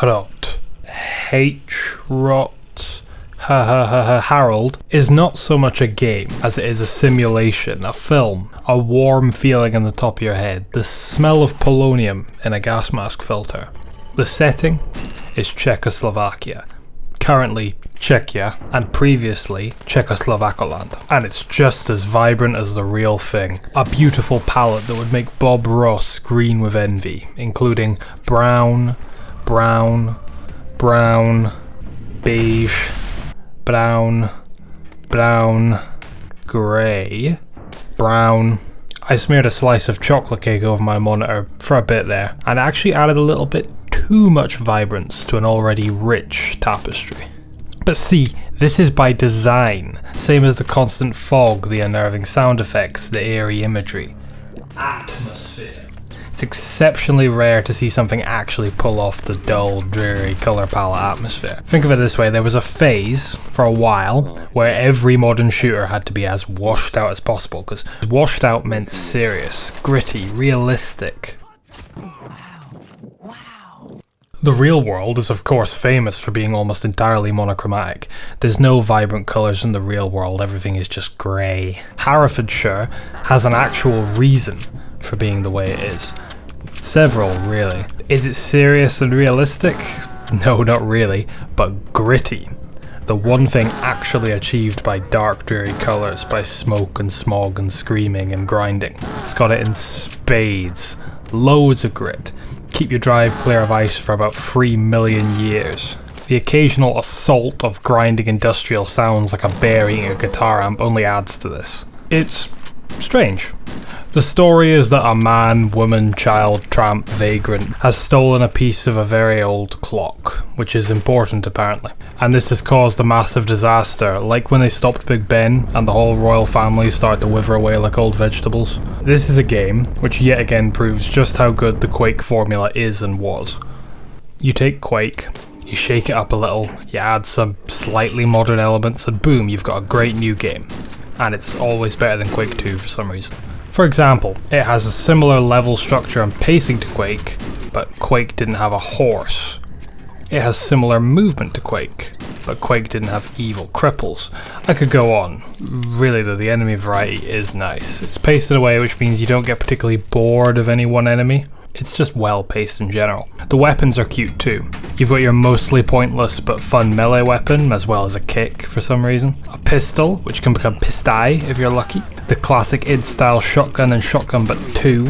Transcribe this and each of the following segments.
HROT. HROT. Harold is not so much a game as it is a simulation, a film, a warm feeling in the top of your head, the smell of polonium in a gas mask filter. The setting is Czechoslovakia, currently Czechia, and previously Czechoslovakia, and it's just as vibrant as the real thing. A beautiful palette that would make Bob Ross green with envy, including brown, brown, brown, beige, brown, brown, grey, brown. I smeared a slice of chocolate cake over my monitor for a bit there, and actually added a little bit too much vibrance to an already rich tapestry. But see, this is by design, same as the constant fog, the unnerving sound effects, the eerie imagery. Atmosphere. It's exceptionally rare to see something actually pull off the dull, dreary colour palette atmosphere. Think of it this way, there was a phase, for a while, where every modern shooter had to be as washed out as possible, because washed out meant serious, gritty, realistic. The real world is of course famous for being almost entirely monochromatic. There's no vibrant colours in the real world, everything is just grey. Herefordshire has an actual reason for being the way it is. Several, really. Is it serious and realistic? No, not really, but gritty. The one thing actually achieved by dark, dreary colours, by smoke and smog and screaming and grinding. It's got it in spades. Loads of grit. Keep your drive clear of ice for about 3 million years. The occasional assault of grinding industrial sounds like a bear eating a guitar amp only adds to this. It's strange. The story is that a man, woman, child, tramp, vagrant has stolen a piece of a very old clock, which is important apparently. And this has caused a massive disaster, like when they stopped Big Ben and the whole royal family started to wither away like old vegetables. This is a game which yet again proves just how good the Quake formula is and was. You take Quake, you shake it up a little, you add some slightly modern elements, and boom, you've got a great new game. And it's always better than Quake 2 for some reason. For example, it has a similar level structure and pacing to Quake, but Quake didn't have a horse. It has similar movement to Quake, but Quake didn't have evil cripples. I could go on. Really though, the enemy variety is nice. It's paced in a way which means you don't get particularly bored of any one enemy. It's just well paced in general. The weapons are cute too. You've got your mostly pointless but fun melee weapon, as well as a kick for some reason. A pistol, which can become pistai if you're lucky. The classic id style shotgun and shotgun but 2.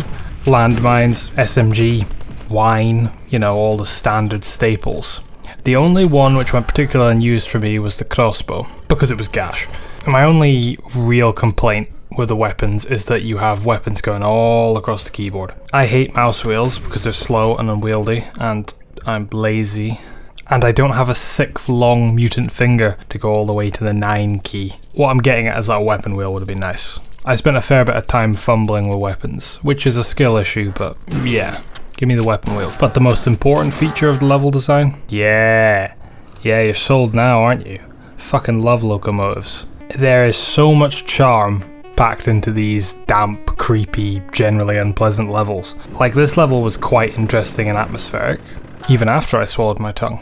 Landmines, SMG, wine, you know, all the standard staples. The only one which went particularly unused for me was the crossbow, because it was gash. My only real complaint with the weapons is that you have weapons going all across the keyboard. I hate mouse wheels because they're slow and unwieldy, and I'm lazy. And I don't have a sick long mutant finger to go all the way to the 9 key. What I'm getting at is that a weapon wheel would have been nice. I spent a fair bit of time fumbling with weapons, which is a skill issue, but yeah, give me the weapon wheel. But the most important feature of the level design? Yeah, you're sold now, aren't you? Fucking love locomotives. There is so much charm packed into these damp, creepy, generally unpleasant levels. Like, this level was quite interesting and atmospheric, even after I swallowed my tongue.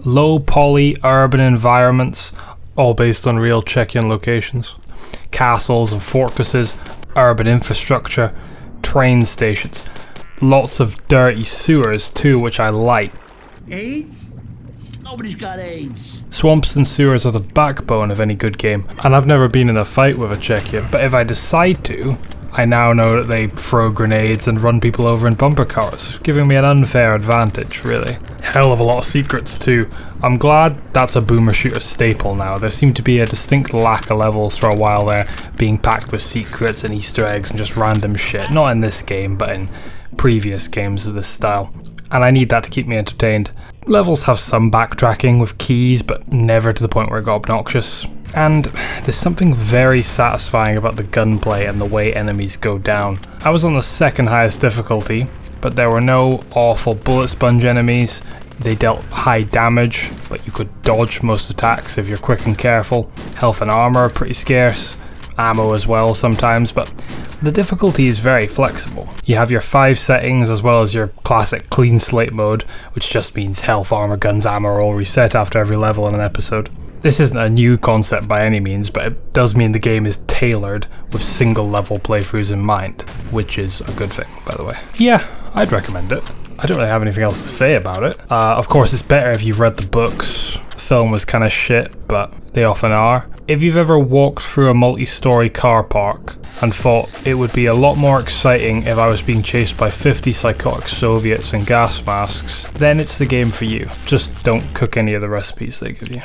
Low poly urban environments, all based on real Czechian locations. Castles and fortresses, urban infrastructure, train stations. Lots of dirty sewers too, which I like. AIDS? Nobody's got AIDS. Swamps and sewers are the backbone of any good game, and I've never been in a fight with a Czechia, but if I decide to, I now know that they throw grenades and run people over in bumper cars, giving me an unfair advantage, really. Hell of a lot of secrets too. I'm glad that's a boomer shooter staple now. There seemed to be a distinct lack of levels for a while there, being packed with secrets and Easter eggs and just random shit. Not in this game, but in previous games of this style. And I need that to keep me entertained. Levels have some backtracking with keys, but never to the point where it got obnoxious. And there's something very satisfying about the gunplay and the way enemies go down. I was on the second highest difficulty, but there were no awful bullet sponge enemies. They dealt high damage, but you could dodge most attacks if you're quick and careful. Health and armor are pretty scarce. Ammo as well sometimes, but The difficulty is very flexible. You have your 5 settings as well as your classic clean slate mode, which just means health, armor, guns, ammo all reset after every level in an episode. This isn't a new concept by any means, but it does mean the game is tailored with single level playthroughs in mind, which is a good thing, by the way. Yeah, I'd recommend it. I don't really have anything else to say about it. Of course, it's better if you've read the books. The film was kind of shit, but they often are. If you've ever walked through a multi-story car park and thought it would be a lot more exciting if I was being chased by 50 psychotic Soviets in gas masks, then it's the game for you. Just don't cook any of the recipes they give you.